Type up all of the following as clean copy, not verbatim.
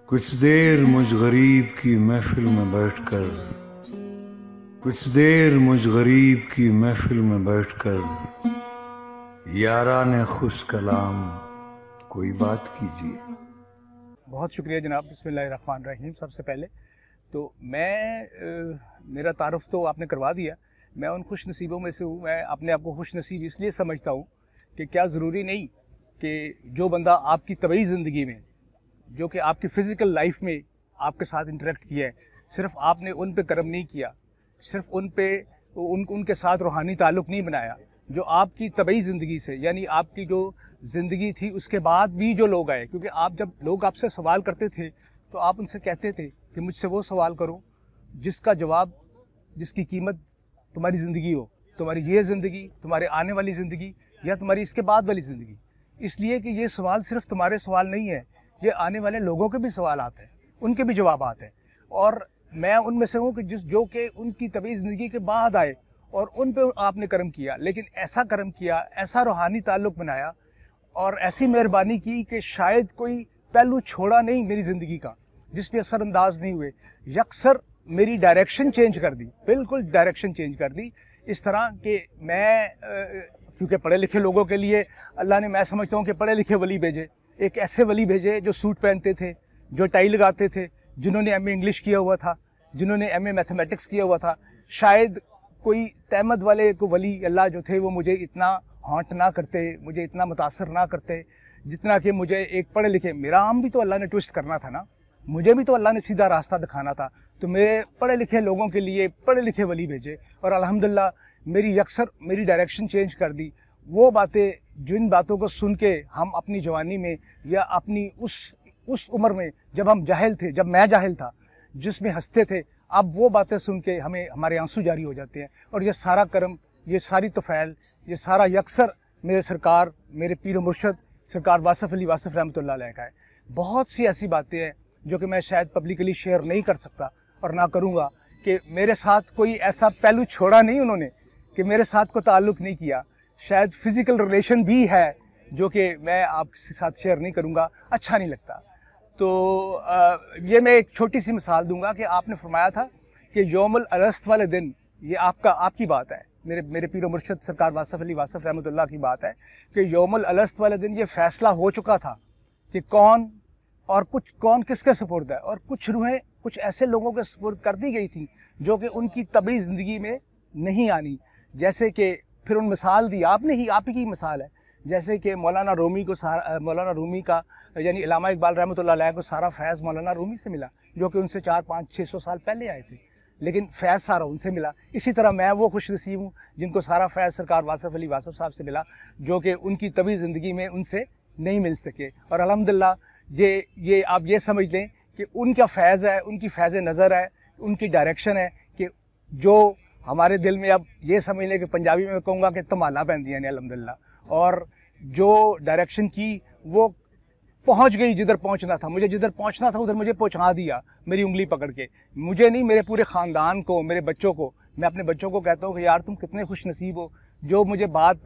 कुछ देर मुझ गरीब की महफिल में बैठकर, कुछ देर मुझ गरीब की महफिल में बैठकर, याराने खुश कलाम कोई बात कीजिए। बहुत शुक्रिया जनाब। बिस्मिल्लाहिर्रहमानिर्रहीम। सबसे पहले तो मेरा तारुफ तो आपने करवा दिया। मैं उन खुश नसीबों में से हूँ। मैं अपने आप को खुश नसीब इसलिए समझता हूँ कि क्या ज़रूरी नहीं कि जो बंदा आपकी तबई ज़िंदगी में, जो कि आपकी फ़िज़िकल लाइफ में आपके साथ इंटरेक्ट किया है, सिर्फ आपने उन पे करम नहीं किया, सिर्फ उनके साथ रूहानी ताल्लुक़ नहीं बनाया, जो आपकी तबई ज़िंदगी से, यानी आपकी जो ज़िंदगी थी उसके बाद भी जो लोग आए। क्योंकि जब लोग आपसे सवाल करते थे तो आप उनसे कहते थे कि मुझसे वो सवाल करो जिसका जवाब, जिसकी कीमत तुम्हारी ज़िंदगी हो, तुम्हारी ये ज़िंदगी, तुम्हारे आने वाली ज़िंदगी या तुम्हारी इसके बाद वाली ज़िंदगी। इसलिए कि ये सवाल सिर्फ तुम्हारे सवाल नहीं है, ये आने वाले लोगों के भी सवाल आते हैं, उनके भी जवाब आते हैं। और मैं उनमें से हूँ कि जो कि उनकी तबई ज़िंदगी के बाद आए और उन पे आपने करम किया, लेकिन ऐसा करम किया, ऐसा रूहानी ताल्लुक़ बनाया और ऐसी मेहरबानी की कि शायद कोई पहलू छोड़ा नहीं मेरी ज़िंदगी का जिस पे असरअंदाज नहीं हुए। यकसर मेरी डायरेक्शन चेंज कर दी, बिल्कुल डायरेक्शन चेंज कर दी। इस तरह कि मैं क्योंकि पढ़े लिखे लोगों के लिए अल्लाह ने, मैं समझता हूँ कि पढ़े लिखे वली भेजे। एक ऐसे वली भेजे जो सूट पहनते थे, जो टाई लगाते थे, जिन्होंने एमए इंग्लिश किया हुआ था, जिन्होंने एमए मैथमेटिक्स किया हुआ था। शायद कोई तहमद वाले को वली अल्लाह जो थे वो मुझे इतना हॉन्ट ना करते, मुझे इतना मुतासर ना करते जितना कि मुझे एक पढ़े लिखे, मेरा आम भी तो अल्लाह ने ट्विस्ट करना था ना, मुझे भी तो अल्लाह ने सीधा रास्ता दिखाना था। तो मेरे पढ़े लिखे लोगों के लिए पढ़े लिखे वली भेजे और अल्हम्दुलिल्लाह मेरी डायरेक्शन चेंज कर दी। वो बातें, जिन बातों को सुन के हम अपनी जवानी में या अपनी उस उम्र में जब हम जाहिल थे, जब मैं जाहिल था, जिसमें हंसते थे, अब वो बातें सुन के हमारे आंसू जारी हो जाते हैं। और ये सारा करम, ये सारी तोफ़ैल, ये सारा यकसर मेरे सरकार, मेरे पीर मुर्शद सरकार वासिफ़ अली वासिफ़ रहमतुल्लाह अलैह का है। बहुत सी ऐसी बातें हैं जो कि मैं शायद पब्लिकली शेयर नहीं कर सकता और ना करूँगा, कि मेरे साथ कोई ऐसा पहलू छोड़ा नहीं उन्होंने कि मेरे साथ को ताल्लुक़ नहीं किया। शायद फ़िज़िकल रिलेशन भी है जो कि मैं आपके साथ शेयर नहीं करूँगा, अच्छा नहीं लगता। तो ये मैं एक छोटी सी मिसाल दूंगा कि आपने फरमाया था कि यौमुल अरस्त वाले दिन, ये आपकी बात है, मेरे पीर मुर्शद सरकार वासिफ़ अली वासिफ़ रहमतुल्लाह की बात है कि यौमुल अरस्त वाले दिन ये फ़ैसला हो चुका था कि कौन किसके सुपुर्द है। और कुछ रूहें कुछ ऐसे लोगों के सुपुर्द कर दी गई थी जो कि उनकी तबई ज़िंदगी में नहीं आनी। जैसे कि फिर उन मिसाल दी आपने ही, आप ही की मिसाल है। जैसे कि मौलाना रूमी का, यानी इल्लामा इकबाल रहमतुल्लाह अलैह को सारा फैज़ मौलाना रूमी से मिला, जो कि उनसे 400-500-600 साल पहले आए थे, लेकिन फैज़ सारा उनसे मिला। इसी तरह मैं वो खुश नसीब हूँ जिनको सारा फैज़ सरकार वासिफ़ अली वासिफ़ साहब से मिला, जो कि उनकी तबई ज़िंदगी में उनसे नहीं मिल सके। और अल्हम्दुलिल्लाह ये आप ये समझ लें कि उनका फैज़ है, उनकी फैज़ नज़र है, उनकी डायरेक्शन है कि जो हमारे दिल में, अब ये समझ लें कि पंजाबी में कहूँगा कि तमाला पैंदियां ने अल्हम्दुलिल्लाह। और जो डायरेक्शन की वो पहुँच गई जिधर पहुँचना था, मुझे जिधर पहुँचना था उधर मुझे पहुँचा दिया मेरी उंगली पकड़ के। मुझे नहीं, मेरे पूरे ख़ानदान को, मेरे बच्चों को। मैं अपने बच्चों को कहता हूँ कि यार तुम कितने खुश नसीब हो, जो मुझे बात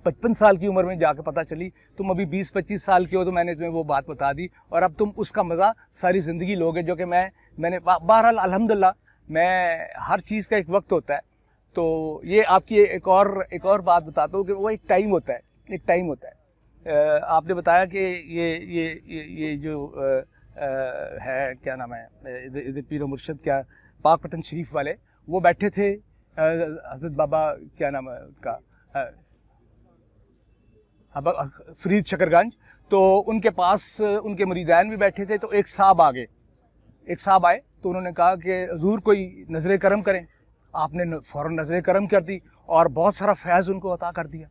55 साल की उम्र में जाके पता चली। तुम अभी 20-25 साल के हो तो मैंने तुम्हें वो बात बता दी और अब तुम उसका मज़ा सारी ज़िंदगी लोगे, जो कि मैंने बहरहाल अल्हम्दुलिल्लाह, मैं हर चीज़ का एक वक्त होता है। तो ये आपकी एक और बात बताता हूँ कि वो एक टाइम होता है। आपने बताया कि ये जो है, क्या नाम है, इधर पीर मुर्शद क्या पाकपतन शरीफ वाले, वो बैठे थे, हज़रत बाबा, क्या नाम है उनका, फरीद शकरगंज। तो उनके पास उनके मुरीदैन भी बैठे थे। तो एक साहब आए तो उन्होंने कहा कि हुज़ूर कोई नज़र करम करें। आपने फ़ौरन नज़र करम कर दी और बहुत सारा फैज़ उनको अता कर दिया,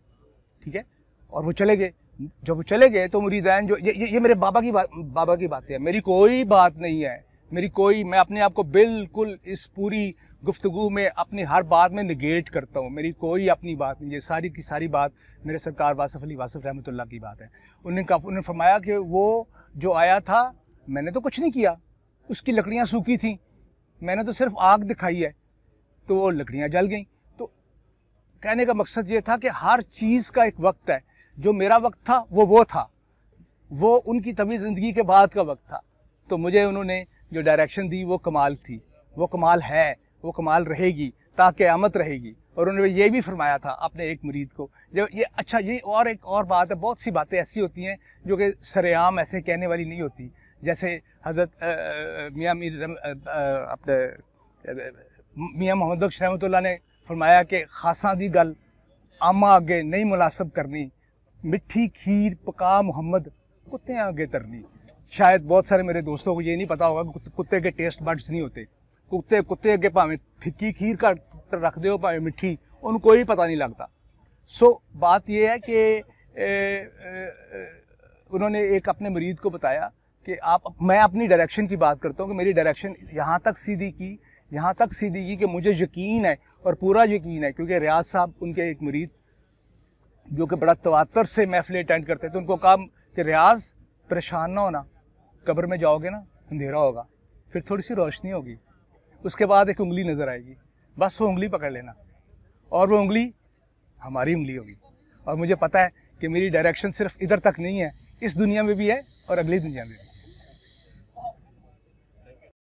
ठीक है। और वो चले गए। जब वो चले गए तो मुरीदैन जो, ये मेरे बाबा की बातें हैं, मेरी कोई बात नहीं है, मैं अपने आप को बिल्कुल इस पूरी गुफ्तगू में अपनी हर बात में निगेट करता हूँ। मेरी कोई अपनी बात नहीं, ये सारी की सारी बात मेरे सरकार वासिफ़ अली वासिफ़ रहमतुल्लाह की बात है। उन्होंने फरमाया कि वो जो आया था, मैंने तो कुछ नहीं किया, उसकी लकड़ियाँ सूखी थीं, मैंने तो सिर्फ आग दिखाई है, तो वो लकड़ियाँ जल गईं। तो कहने का मकसद ये था कि हर चीज़ का एक वक्त है। जो मेरा वक्त था वो था, वो उनकी तवील ज़िंदगी के बाद का वक्त था। तो मुझे उन्होंने जो डायरेक्शन दी वो कमाल थी, वो कमाल है, वो कमाल रहेगी, क़यामत रहेगी। और उन्होंने ये भी फरमाया था अपने एक मुरीद को, जब ये अच्छा ये और एक और बात है, बहुत सी बातें ऐसी होती हैं जो कि सरेआम ऐसे कहने वाली नहीं होती। जैसे हज़रत मियाँ मियाँ मोहम्मद बख्श रहमतुल्लाह ने फरमाया कि खासा दी गल आमा आगे नहीं मुनासब करनी, मिठी खीर पका मोहम्मद कुत्ते आगे तरनी। शायद बहुत सारे मेरे दोस्तों को ये नहीं पता होगा कि कुत्ते के टेस्ट बड्स नहीं होते। कुत्ते अगे भावें फिक्की खीर का रख दो भावें मिठी, उनको कोई पता नहीं लगता। सो बात यह है कि उन्होंने एक अपने मरीद को बताया कि मैं अपनी डायरेक्शन की बात करता हूँ कि मेरी डायरेक्शन यहाँ तक सीधी की कि मुझे यकीन है और पूरा यकीन है, क्योंकि रियाज साहब उनके एक मुरीद जो कि बड़ा तवातर से महफिल अटेंड करते थे, उनको कहा कि रियाज परेशान ना होना, कब्र में जाओगे ना अंधेरा होगा, फिर थोड़ी सी रोशनी होगी, उसके बाद एक उंगली नज़र आएगी, बस वो उंगली पकड़ लेना और वो उंगली हमारी उंगली होगी। और मुझे पता है कि मेरी डायरेक्शन सिर्फ इधर तक नहीं है, इस दुनिया में भी है और अगली दुनिया में भी।